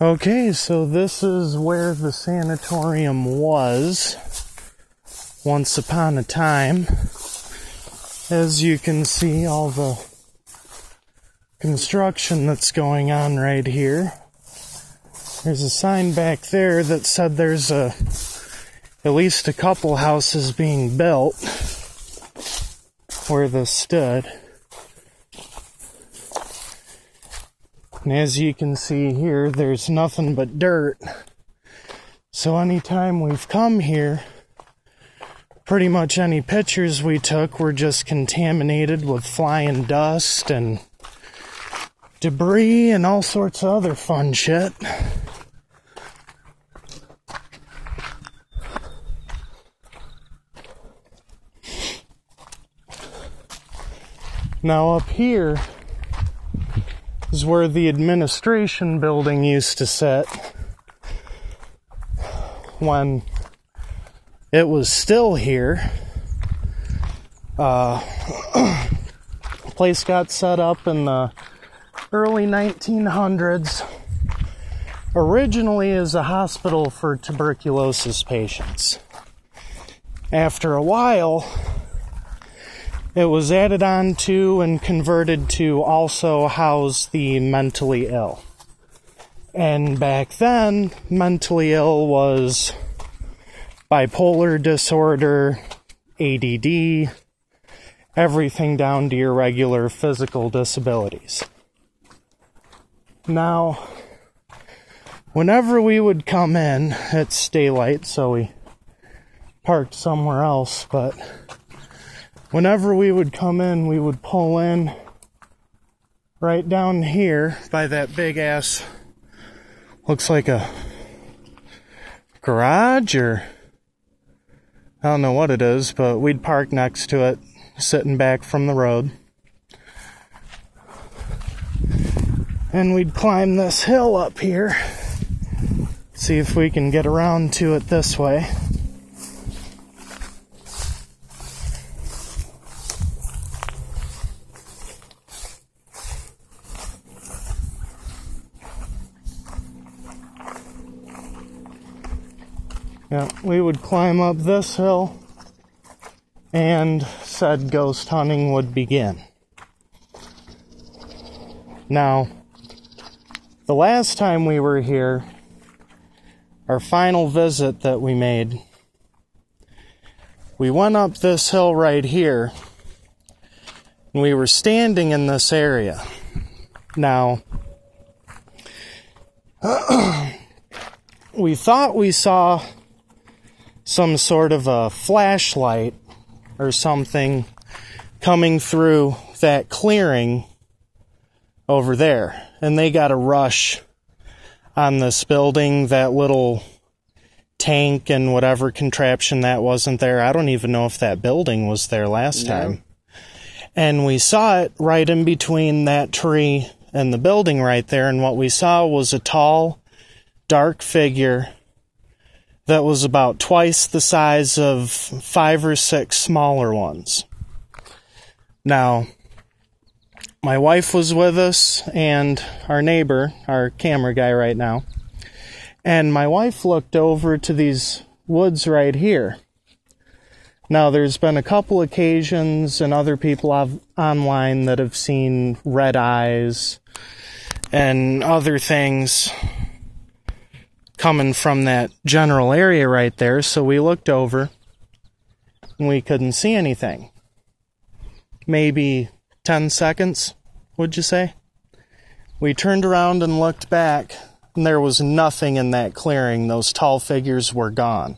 Okay, so this is where the sanatorium was once upon a time. As you can see, all the construction that's going on right here. There's a sign back there that said there's at least a couple houses being built where this stood. And as you can see here, there's nothing but dirt. So anytime we've come here, pretty much any pictures we took were just contaminated with flying dust and debris and all sorts of other fun shit. Now up here is where the administration building used to sit when it was still here. Place got set up in the early 1900s, originally as a hospital for tuberculosis patients. After a while, it was added on to and converted to also house the mentally ill. And back then, mentally ill was bipolar disorder, ADD, everything down to your regular physical disabilities. Now, whenever we would come in, it's daylight, so we parked somewhere else, but whenever we would come in, we would pull in right down here by that big ass, looks like a garage or I don't know what it is, but we'd park next to it, sitting back from the road. And we'd climb this hill up here, see if we can get around to it this way. Yeah, we would climb up this hill and said ghost hunting would begin. Now, the last time we were here, our final visit that we made, we went up this hill right here and we were standing in this area. Now, we thought we saw some sort of a flashlight or something coming through that clearing over there. And they got a rush on this building, that little tank and whatever contraption that wasn't there. I don't even know if that building was there last time. And we saw it right in between that tree and the building right there. And what we saw was a tall, dark figure that was about twice the size of 5 or 6 smaller ones. Now, my wife was with us and our neighbor, our camera guy right now, and my wife looked over to these woods right here. Now, there's been a couple occasions and other people online that have seen red eyes and other things coming from that general area right there, so we looked over and we couldn't see anything. Maybe 10 seconds, would you say? We turned around and looked back, and there was nothing in that clearing. Those tall figures were gone.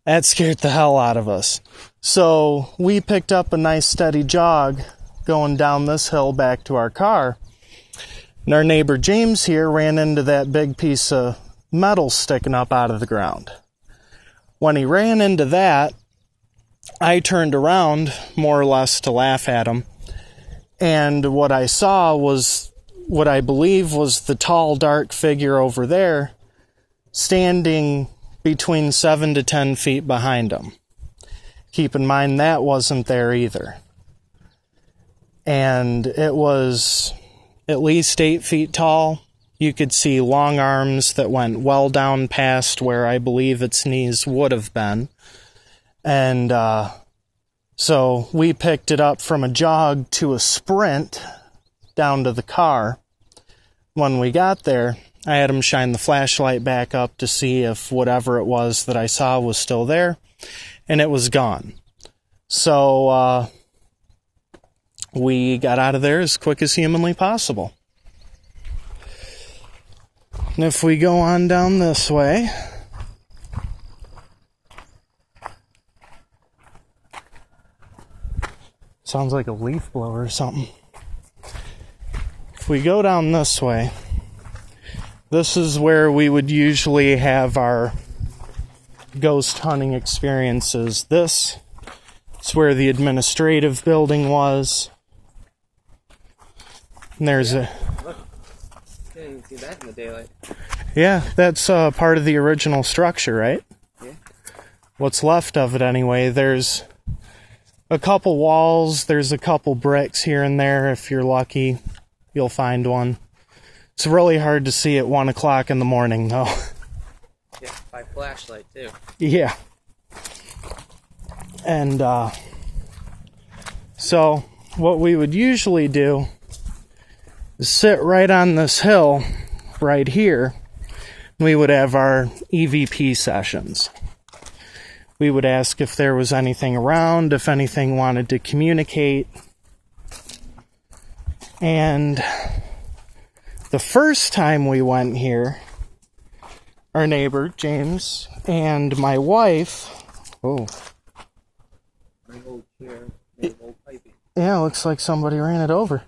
That scared the hell out of us. So we picked up a nice steady jog going down this hill back to our car. And our neighbor James here ran into that big piece of metal sticking up out of the ground. When he ran into that, I turned around more or less to laugh at him. And what I saw was what I believe was the tall, dark figure over there standing between 7 to 10 feet behind him. Keep in mind that wasn't there either. And it was at least 8 feet tall. You could see long arms that went well down past where I believe its knees would have been. And so we picked it up from a jog to a sprint down to the car. When we got there, I had him shine the flashlight back up to see if whatever it was that I saw was still there, and it was gone. So we got out of there as quick as humanly possible. And if we go on down this way, sounds like a leaf blower or something. If we go down this way, this is where we would usually have our ghost hunting experiences. This is where the administrative building was. And there's a... Look, you didn't even see that in the daylight. Yeah, that's part of the original structure, right? Yeah. What's left of it anyway. There's a couple walls, there's a couple bricks here and there. If you're lucky, you'll find one. It's really hard to see at 1 o'clock in the morning, though. Yeah, by flashlight, too. Yeah. And, so, what we would usually do is sit right on this hill, right here. We would have our EVP sessions. We would ask if there was anything around, if anything wanted to communicate. And the first time we went here, our neighbor, James, and my wife... Oh. My old chair, my old piping. Yeah, looks like somebody ran it over.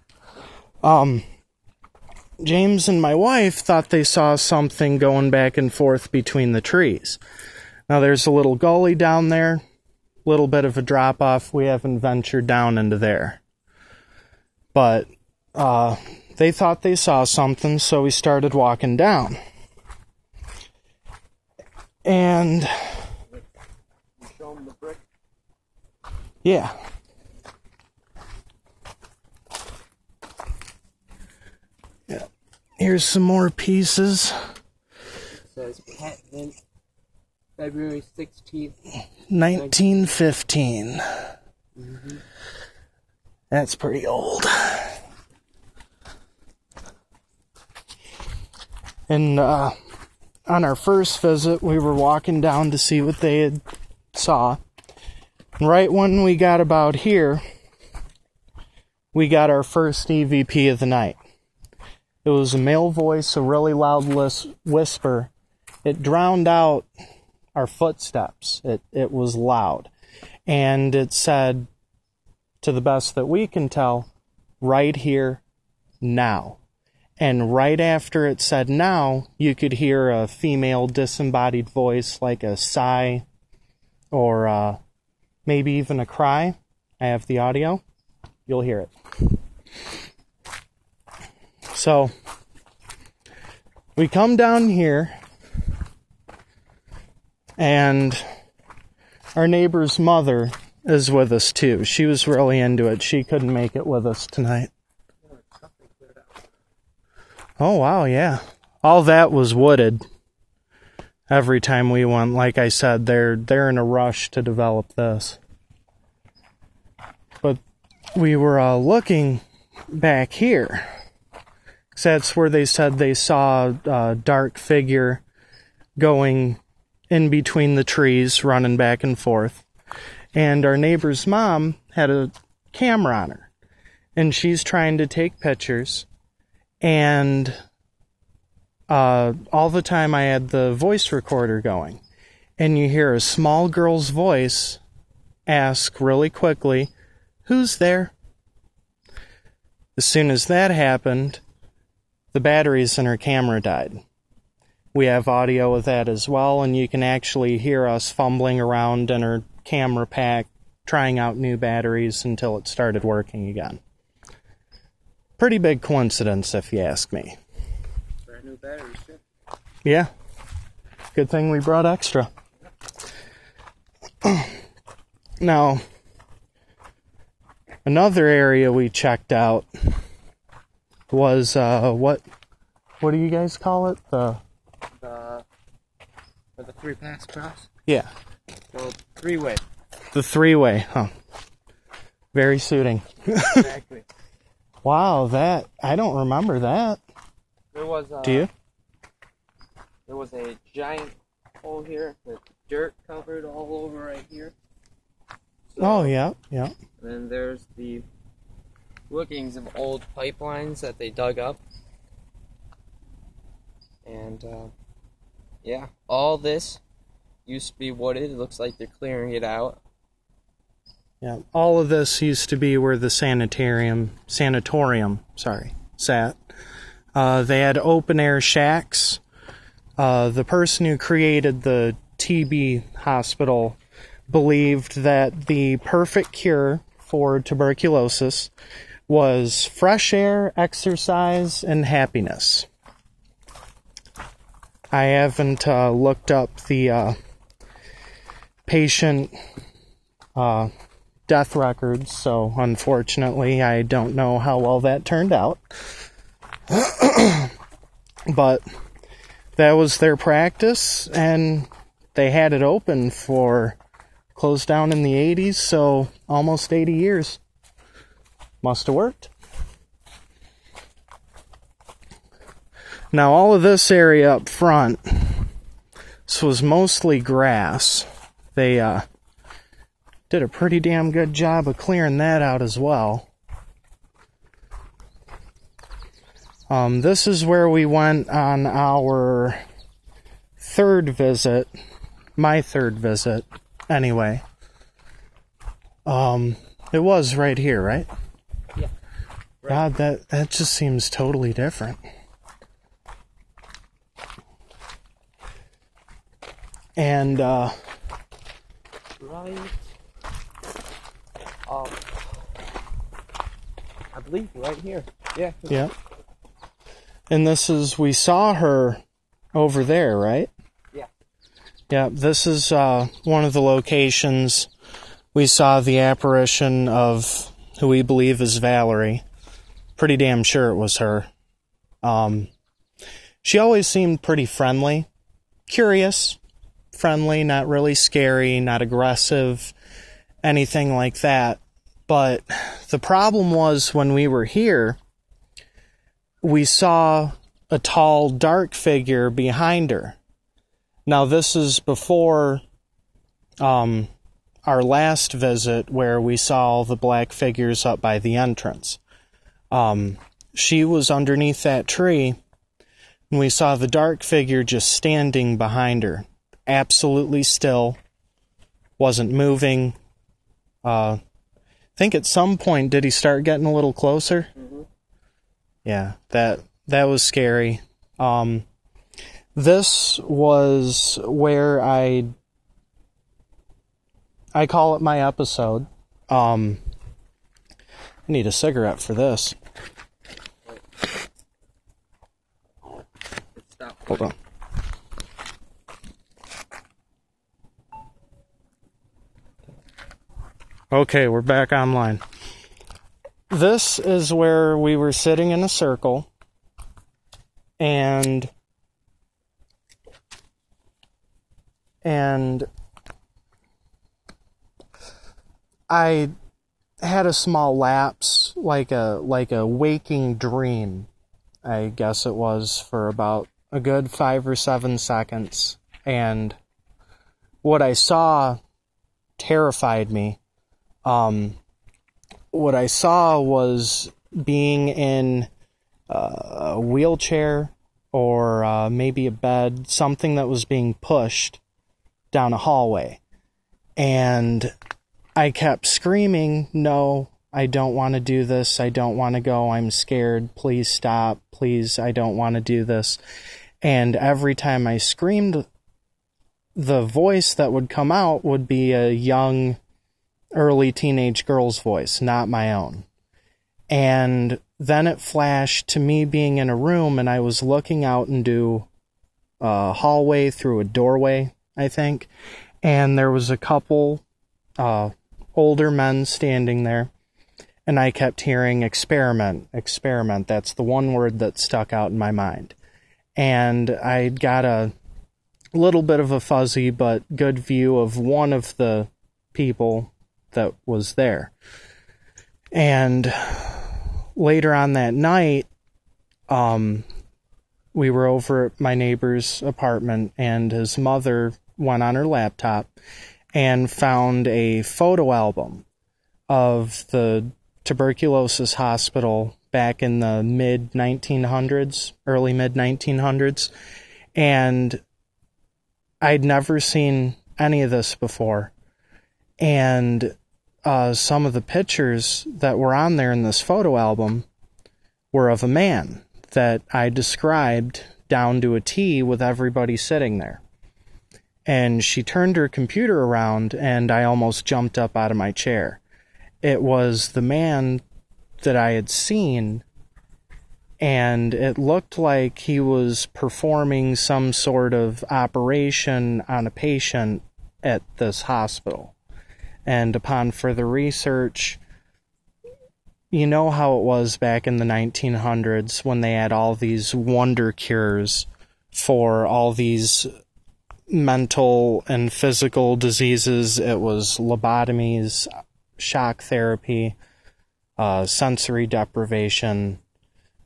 James and my wife thought they saw something going back and forth between the trees. Now there's a little gully down there, little bit of a drop off. We haven't ventured down into there. But they thought they saw something, so we started walking down. And show them the brick. Yeah. Yeah. Here's some more pieces. It says patent February 16th, 1915. Mm-hmm. That's pretty old. And on our first visit, we were walking down to see what they had saw. And right when we got about here, we got our first EVP of the night. It was a male voice, a really loud whisper. It drowned out our footsteps. It was loud. And it said, to the best that we can tell, right here, now. And right after it said now, you could hear a female disembodied voice, like a sigh or maybe even a cry. I have the audio. You'll hear it. So, we come down here, and our neighbor's mother is with us too. She was really into it. She couldn't make it with us tonight. Oh, wow, yeah. All that was wooded. Every time we went, like I said, they're in a rush to develop this. But we were looking back here. 'Cause that's where they said they saw a dark figure going in between the trees, running back and forth. And our neighbor's mom had a camera on her. And she's trying to take pictures. And all the time I had the voice recorder going. And you hear a small girl's voice ask really quickly, "Who's there?" As soon as that happened, the batteries in her camera died. We have audio of that as well, and you can actually hear us fumbling around in her camera pack, trying out new batteries until it started working again. Pretty big coincidence, if you ask me. Brand new batteries, too. Yeah. Good thing we brought extra. Now, another area we checked out was, what what do you guys call it? For the 3-pass cross. Yeah. So 3-way. The 3-way, huh? Very suiting. Exactly. Wow, that, I don't remember that. There was Do you? There was a giant hole here with dirt covered all over right here. So, Oh, yeah. And then there's the workings of old pipelines that they dug up. And, yeah, all this used to be wooded. It looks like they're clearing it out. Yeah, all of this used to be where the sanitorium, sat. They had open air shacks. The person who created the TB hospital believed that the perfect cure for tuberculosis was fresh air, exercise, and happiness. I haven't looked up the patient death records, so unfortunately I don't know how well that turned out. But that was their practice, and they had it open for, closed down in the 80s, so almost 80 years. Must have worked. Now all of this area up front, this was mostly grass. They did a pretty damn good job of clearing that out as well. This is where we went on our third visit, my third visit, anyway. It was right here, right? Yeah. Right. God, that just seems totally different. And, Right. I believe right here. Yeah. yeah. And this is, we saw her over there, right? Yeah. Yeah, this is one of the locations we saw the apparition of who we believe is Valerie. Pretty damn sure it was her. She always seemed pretty friendly, curious, friendly, not really scary, not aggressive, anything like that. But the problem was when we were here, we saw a tall, dark figure behind her. Now, this is before our last visit where we saw all the black figures up by the entrance. She was underneath that tree, and we saw the dark figure just standing behind her. Absolutely still. Wasn't moving. I think at some point, did he start getting a little closer? Mm-hmm. Yeah, that was scary. This was where I call it my episode. I need a cigarette for this. Hold on. Okay, we're back online. This is where we were sitting in a circle, and I had a small lapse, like a waking dream, I guess it was, for about a good 5 or 7 seconds, and what I saw terrified me. What I saw was being in a wheelchair or maybe a bed, something that was being pushed down a hallway. And I kept screaming, "No, I don't want to do this. I don't want to go. I'm scared. Please stop. Please, I don't want to do this." And every time I screamed, the voice that would come out would be a young, early teenage girl's voice, not my own. And then it flashed to me being in a room, and I was looking out into a hallway through a doorway, I think, and there was a couple older men standing there, and I kept hearing experiment, experiment. That's the one word that stuck out in my mind. and I got a little bit of a fuzzy but good view of one of the people that was there. And later on that night, we were over at my neighbor's apartment, and his mother went on her laptop and found a photo album of the tuberculosis hospital back in the mid-1900s, early mid-1900s, and I'd never seen any of this before. And some of the pictures that were on there in this photo album were of a man that I described down to a T with everybody sitting there. And she turned her computer around, and I almost jumped up out of my chair. It was the man that I had seen, and it looked like he was performing some sort of operation on a patient at this hospital. And upon further research, you know how it was back in the 1900s when they had all these wonder cures for all these mental and physical diseases. It was lobotomies, shock therapy, sensory deprivation,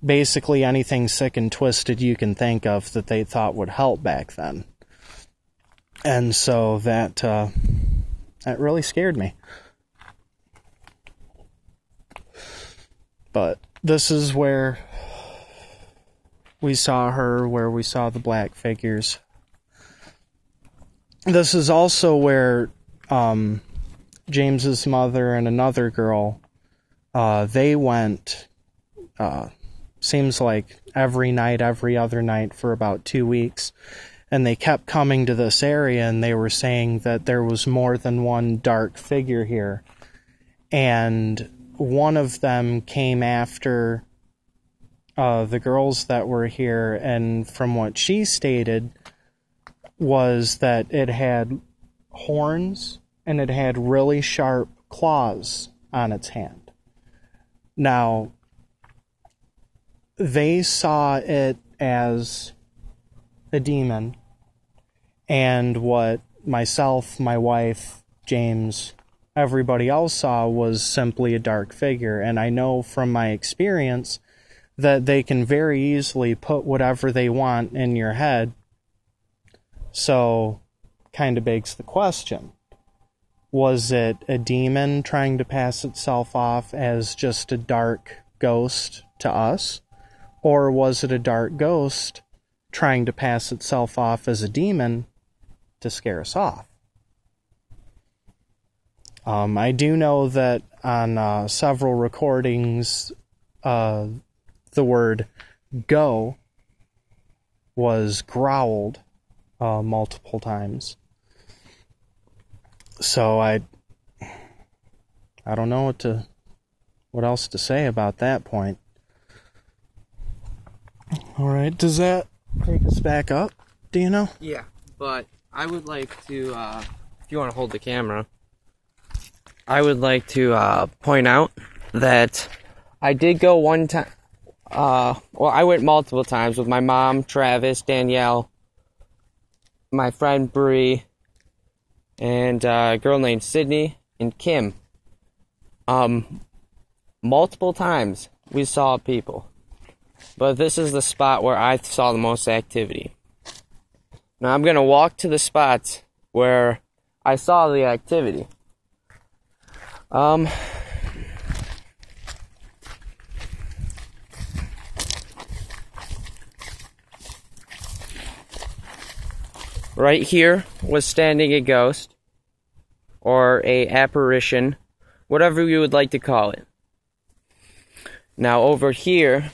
basically anything sick and twisted you can think of that they thought would help back then. And so that really scared me. But this is where we saw her, where we saw the black figures. This is also where James's mother and another girl, they went, seems like every night, every other night for about 2 weeks. And they kept coming to this area, and they were saying that there was more than one dark figure here. And one of them came after the girls that were here, and from what she stated was that it had horns and it had really sharp claws on its hand. Now, they saw it as a demon, and what myself, my wife, James, everybody else saw was simply a dark figure. And I know from my experience that they can very easily put whatever they want in your head. So, kind of begs the question, was it a demon trying to pass itself off as just a dark ghost to us? Or was it a dark ghost trying to pass itself off as a demon to scare us off? I do know that on several recordings, the word go was growled multiple times. So I don't know what else to say about that point. All right, does that take us back up? Do you know? Yeah, but I would like to, if you want to hold the camera, I would like to point out that I did go one time, I went multiple times with my mom, Travis, Danielle, my friend Bree, and a girl named Sydney and Kim. Multiple times we saw people. But this is the spot where I saw the most activity. Now I'm going to walk to the spots where I saw the activity. Right here was standing a ghost, or a apparition, whatever you would like to call it. Now over here,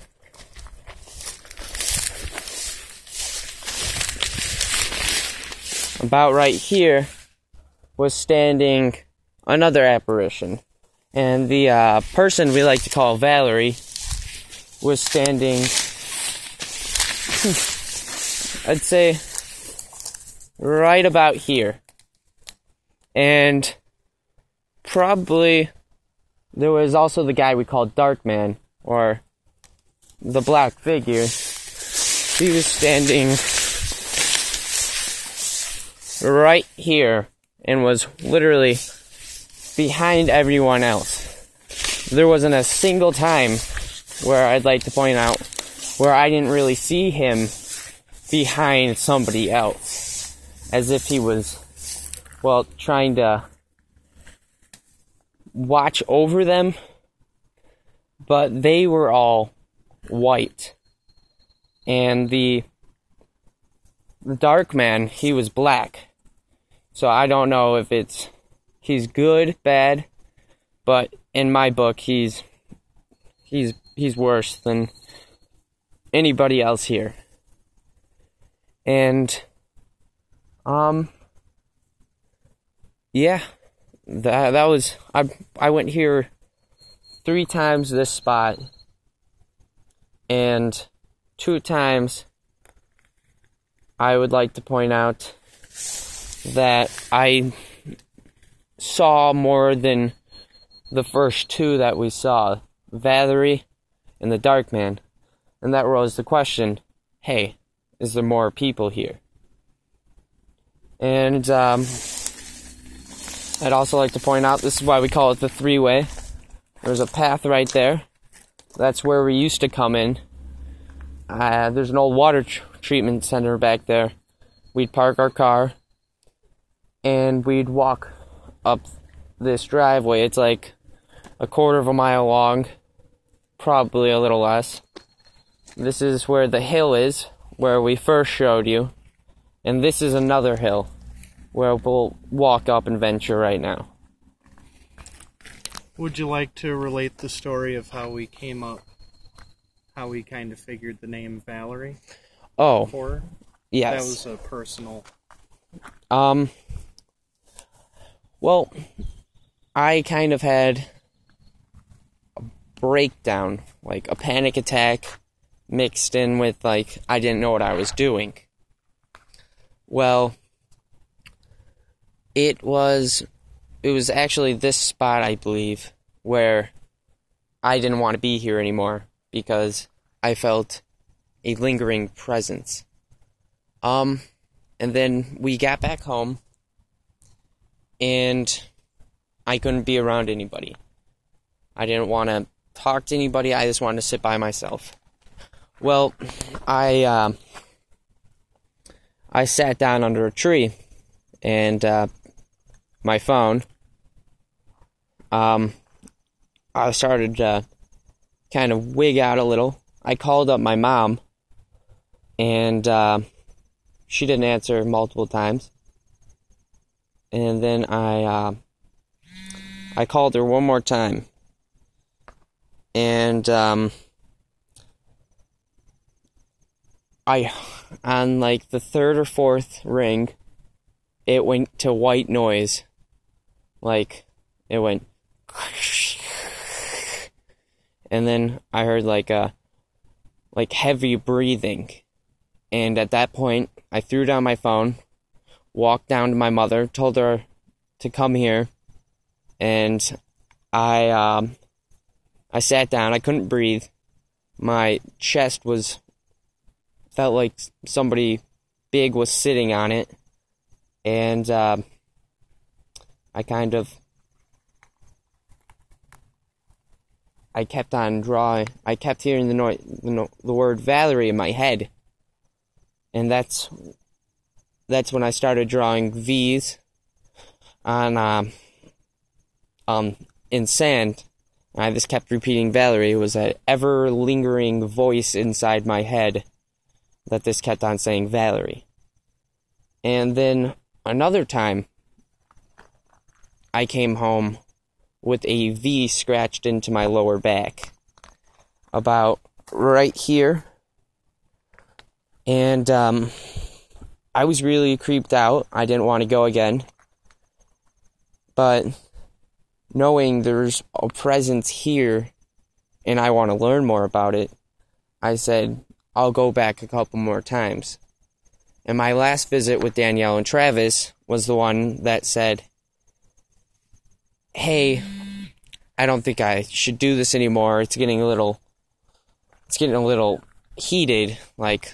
about right here, was standing another apparition. And the person we like to call Valerie was standing, I'd say, right about here. And probably there was also the guy we called Dark Man, or the black figure. She was standing right here and was literally behind everyone else. There wasn't a single time where I'd like to point out where I didn't really see him behind somebody else, as if he was, well, trying to watch over them, but they were all white, and the dark man, he was black. So I don't know if he's good, bad, but in my book he's worse than anybody else here. And yeah, that was, I went here 3 times, this spot, and 2 times I would like to point out that I saw more than the first 2 that we saw, Valerie and the Dark Man. And that rose the question, hey, is there more people here? And I'd also like to point out, this is why we call it the 3-way. There's a path right there. That's where we used to come in. There's an old water treatment center back there. We'd park our car, and we'd walk up this driveway. It's like a quarter of a mile long, probably a little less. This is where the hill is, where we first showed you. And this is another hill, where we'll walk up and venture right now. Would you like to relate the story of how we came up, how we kind of figured the name Valerie? Oh, For her? yes. That was a personal... Well, I kind of had a breakdown, like a panic attack mixed in with, like, I didn't know what I was doing. Well, it was actually this spot, I believe, where I didn't want to be here anymore because I felt a lingering presence. And then we got back home, and I couldn't be around anybody. I didn't want to talk to anybody. I just wanted to sit by myself. Well, I sat down under a tree, and my phone, I started to kind of wig out a little. I called up my mom, and she didn't answer multiple times. And then I called her one more time, and on like the 3rd or 4th ring, it went to white noise. Like, it went, and then I heard like heavy breathing. And at that point, I threw down my phone, walked down to my mother, told her to come here, and I sat down. I couldn't breathe. My chest felt like somebody big was sitting on it, and I kept on drawing. I kept hearing the word Valerie in my head, and that's when I started drawing V's on in sand. I just kept repeating Valerie. It was that ever lingering voice inside my head that this kept on saying Valerie. And then another time, I came home with a V scratched into my lower back, about right here. And I was really creeped out. I didn't want to go again. But knowing there's a presence here and I want to learn more about it, I said, I'll go back a couple more times. And my last visit with Danielle and Travis was the one that said, hey, I don't think I should do this anymore. It's getting a little heated. Like,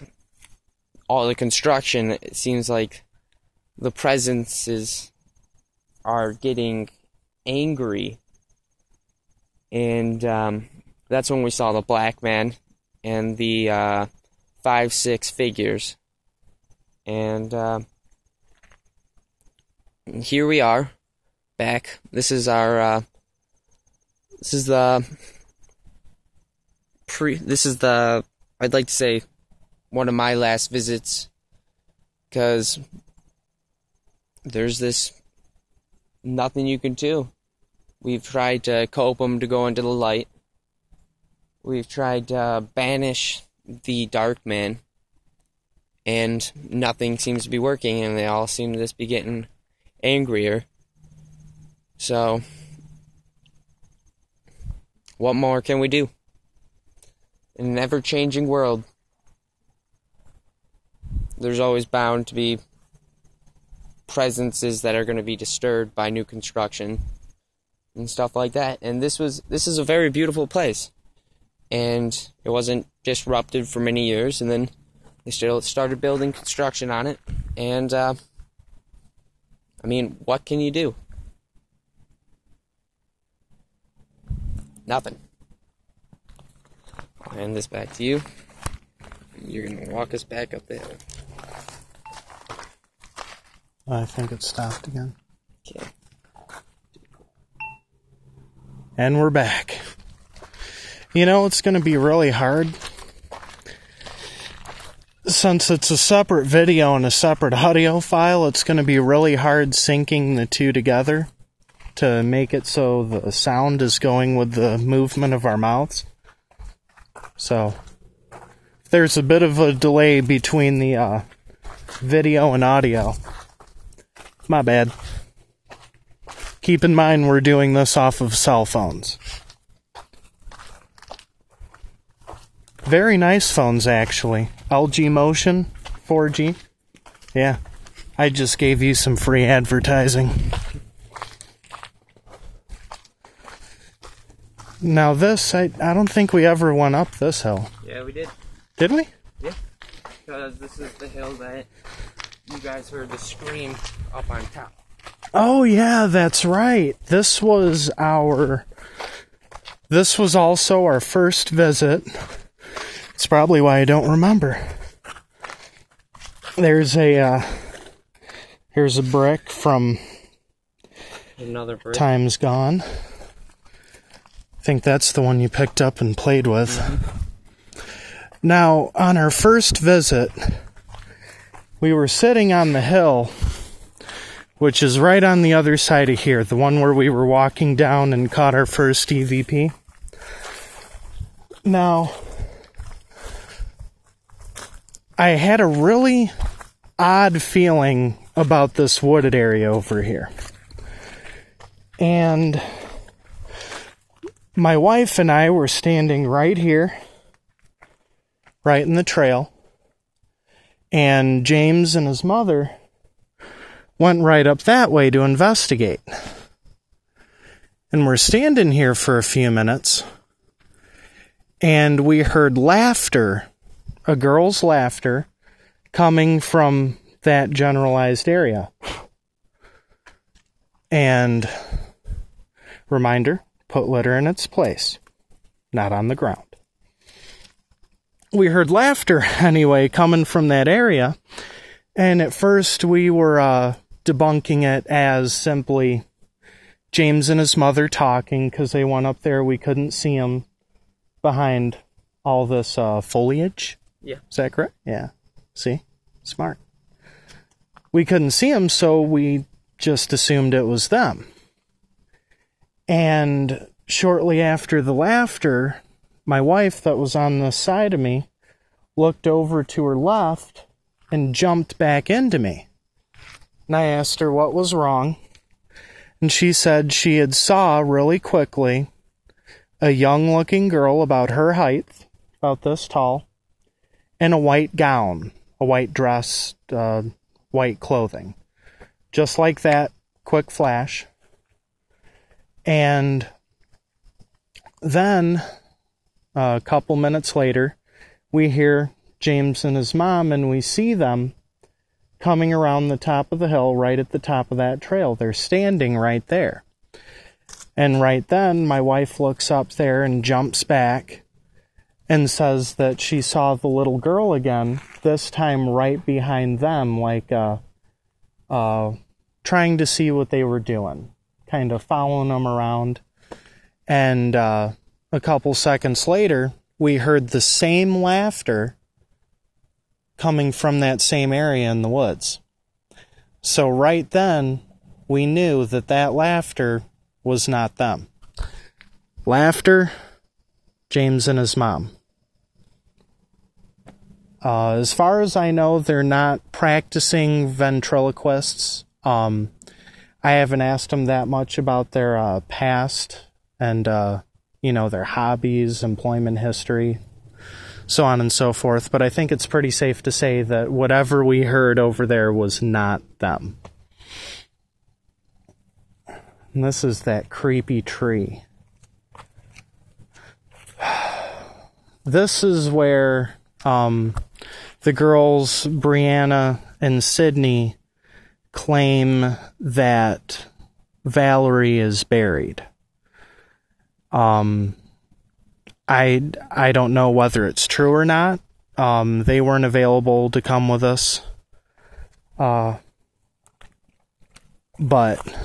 all the construction, it seems like the presences are getting angry. And that's when we saw the black man and the 5-6 figures. And here we are, back. This is our, this is the, I'd like to say, one of my last visits, because there's this, nothing you can do. We've tried to cope them to go into the light. We've tried to banish the dark man, and nothing seems to be working, and they all seem to just be getting angrier. So, what more can we do? In an ever-changing world, there's always bound to be presences that are going to be disturbed by new construction and stuff like that. And this is a very beautiful place, and it wasn't disrupted for many years, and then they still started building construction on it. And I mean, what can you do? Nothing. I'll hand this back to you. You're going to walk us back up the hill. I think it stopped again. Okay. And we're back. You know, it's going to be really hard. Since it's a separate video and a separate audio file, it's going to be really hard syncing the two together to make it so the sound is going with the movement of our mouths. So, there's a bit of a delay between the video and audio. My bad. Keep in mind we're doing this off of cell phones. Very nice phones, actually. LG Motion 4G. Yeah, I just gave you some free advertising. Now this, I don't think we ever went up this hill. Yeah, we did. Did we? Yeah, because this is the hill that you guys heard the scream up on top. Oh yeah, that's right. This was also our first visit. It's probably why I don't remember. Here's a brick from another brick. Time's Gone. I think that's the one you picked up and played with. Mm-hmm. Now, on our first visit, we were sitting on the hill, which is right on the other side of here, the one where we were walking down and caught our first EVP. Now, I had a really odd feeling about this wooded area over here. And my wife and I were standing right here, right in the trail, and James and his mother went right up that way to investigate. And we're standing here for a few minutes, and we heard laughter, a girl's laughter, coming from that generalized area. And, reminder, put litter in its place, not on the ground. We heard laughter, anyway, coming from that area, and at first we were debunking it as simply James and his mother talking, because they went up there, we couldn't see them behind all this foliage. Yeah. Is that correct? Yeah. See? Smart. We couldn't see them, so we just assumed it was them. And shortly after the laughter, my wife, that was on the side of me, looked over to her left and jumped back into me. And I asked her what was wrong, and she said she had saw really quickly a young-looking girl about her height, about this tall, in a white gown, a white dress, white clothing. Just like that, quick flash. And then, a couple minutes later, we hear James and his mom, and we see them coming around the top of the hill right at the top of that trail. They're standing right there. And right then, my wife looks up there and jumps back and says that she saw the little girl again, this time right behind them, like trying to see what they were doing, kind of following them around. And a couple seconds later, we heard the same laughter coming from that same area in the woods. So right then, we knew that that laughter was not them. Laughter, James and his mom. As far as I know, they're not practicing ventriloquists. I haven't asked them that much about their past and, their hobbies, employment history, so on and so forth. But I think it's pretty safe to say that whatever we heard over there was not them. And this is that creepy tree. This is where the girls, Brianna and Sydney, claim that Valerie is buried. I don't know whether it's true or not. They weren't available to come with us. But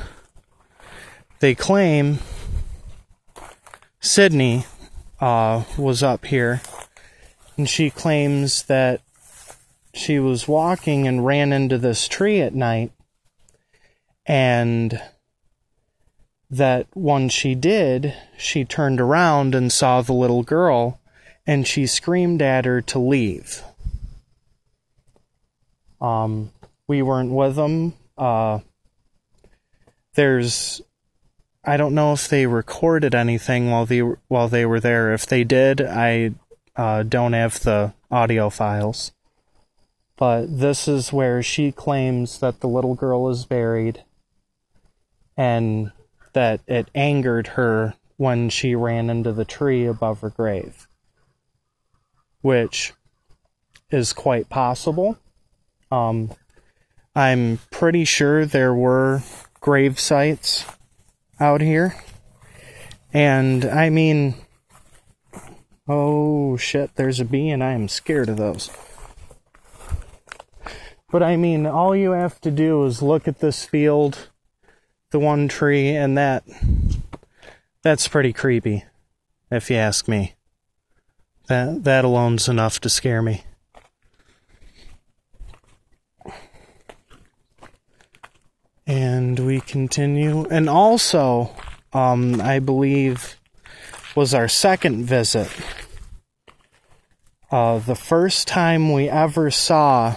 they claim Sydney was up here, and she claims that she was walking and ran into this tree at night, and that when she did, she turned around and saw the little girl, and she screamed at her to leave. We weren't with them. I don't know if they recorded anything while they were there. If they did, I don't have the audio files. But this is where she claims that the little girl is buried, and that it angered her when she ran into the tree above her grave, which is quite possible. I'm pretty sure there were grave sites out here, and I mean, oh shit, there's a bee and I am scared of those. But I mean, all you have to do is look at this field, the one tree, and that's pretty creepy, if you ask me. That alone's enough to scare me. And we continue. And also, I believe, was our second visit. The first time we ever saw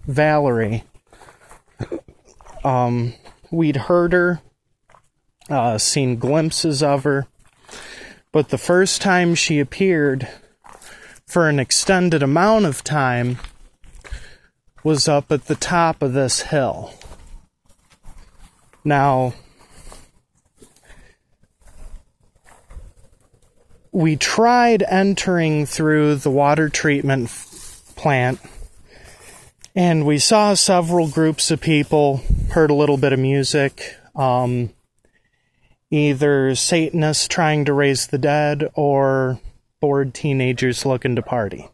Valerie, we'd heard her, seen glimpses of her, but the first time she appeared for an extended amount of time was up at the top of this hill. Now, we tried entering through the water treatment plant, and we saw several groups of people, heard a little bit of music, either Satanists trying to raise the dead or bored teenagers looking to party.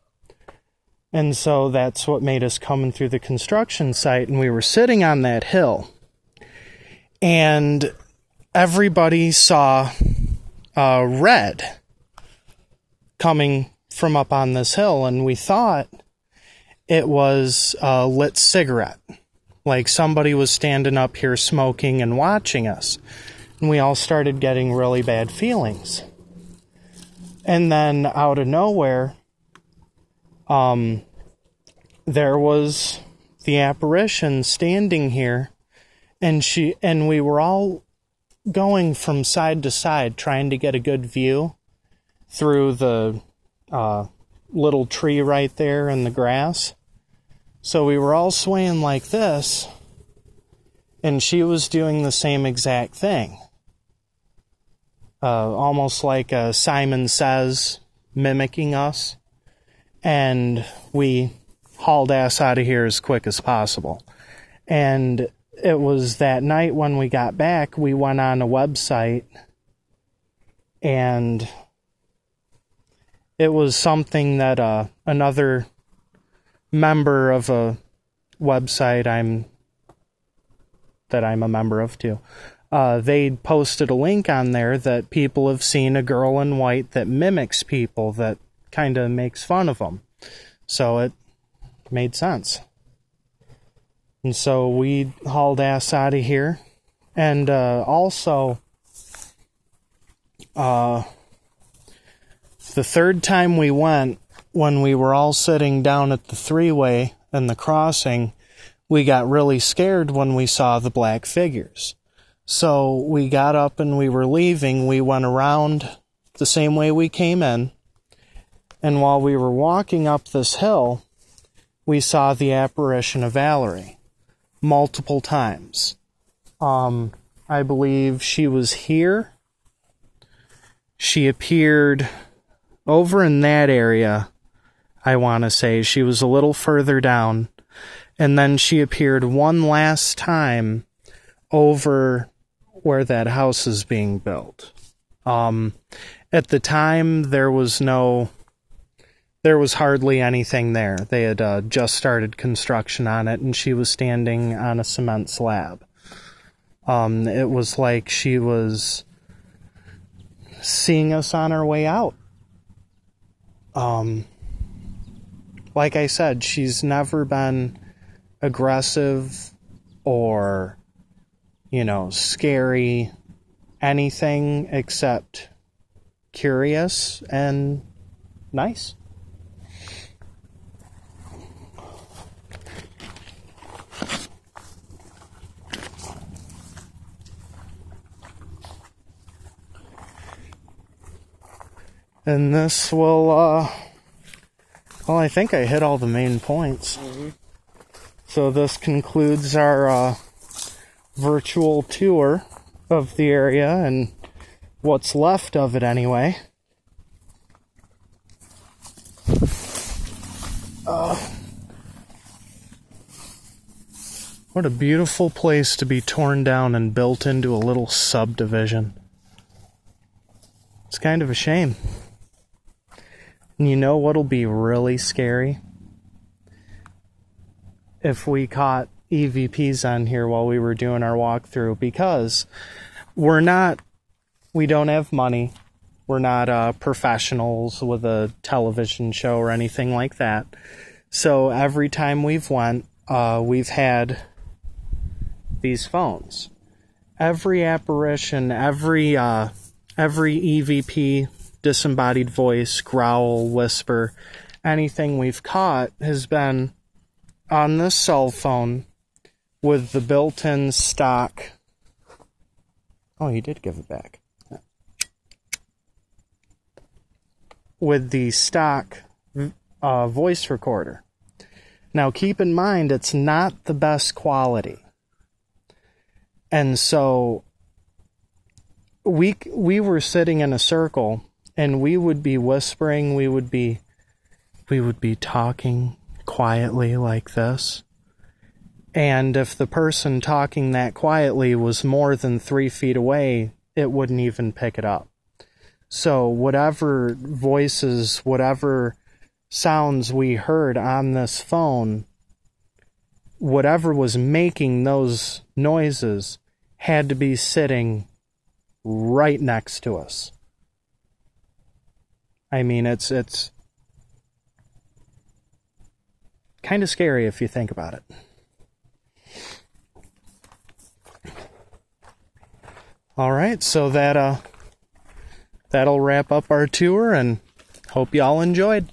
And so that's what made us coming through the construction site, and we were sitting on that hill. And everybody saw red coming from up on this hill, and we thought it was a lit cigarette. Like somebody was standing up here smoking and watching us. And we all started getting really bad feelings. And then out of nowhere, there was the apparition standing here. And we were all going from side to side, trying to get a good view through the little tree right there in the grass. So we were all swaying like this, and she was doing the same exact thing. Almost like Simon Says, mimicking us. and we hauled ass out of here as quick as possible. And it was that night when we got back, we went on a website, and it was something that another member of a website I'm a member of too, they posted a link on there that people have seen a girl in white that mimics people, that kind of makes fun of them. So it made sense. And so we hauled ass out of here. And also, the third time we went, when we were all sitting down at the three-way and the crossing, we got really scared when we saw the black figures. So we got up and we were leaving. We went around the same way we came in. And while we were walking up this hill, we saw the apparition of Valerie multiple times. I believe she was here. She appeared over in that area, I want to say. She was a little further down. And then she appeared one last time over where that house is being built. At the time, there was hardly anything there. They had just started construction on it, and she was standing on a cement slab. It was like she was seeing us on our way out. Like I said, she's never been aggressive or, scary, anything except curious and nice. And this will, I think I hit all the main points. Mm-hmm. So this concludes our virtual tour of the area, and what's left of it anyway. What a beautiful place to be torn down and built into a little subdivision. It's kind of a shame. And you know what'll be really scary? If we caught EVPs on here while we were doing our walkthrough, because we don't have money. We're not professionals with a television show or anything like that. So every time we've had these phones. Every apparition, every EVP, disembodied voice, growl, whisper, anything we've caught has been on this cell phone with the built-in stock. Oh, you did give it back. With the stock voice recorder. Now, keep in mind, it's not the best quality. And so we were sitting in a circle, and we would be whispering, we would be talking quietly like this. And if the person talking that quietly was more than 3 feet away, it wouldn't even pick it up. So whatever voices, whatever sounds we heard on this phone, whatever was making those noises had to be sitting right next to us. I mean, it's kind of scary if you think about it. All right, so that'll wrap up our tour, and hope you all enjoyed.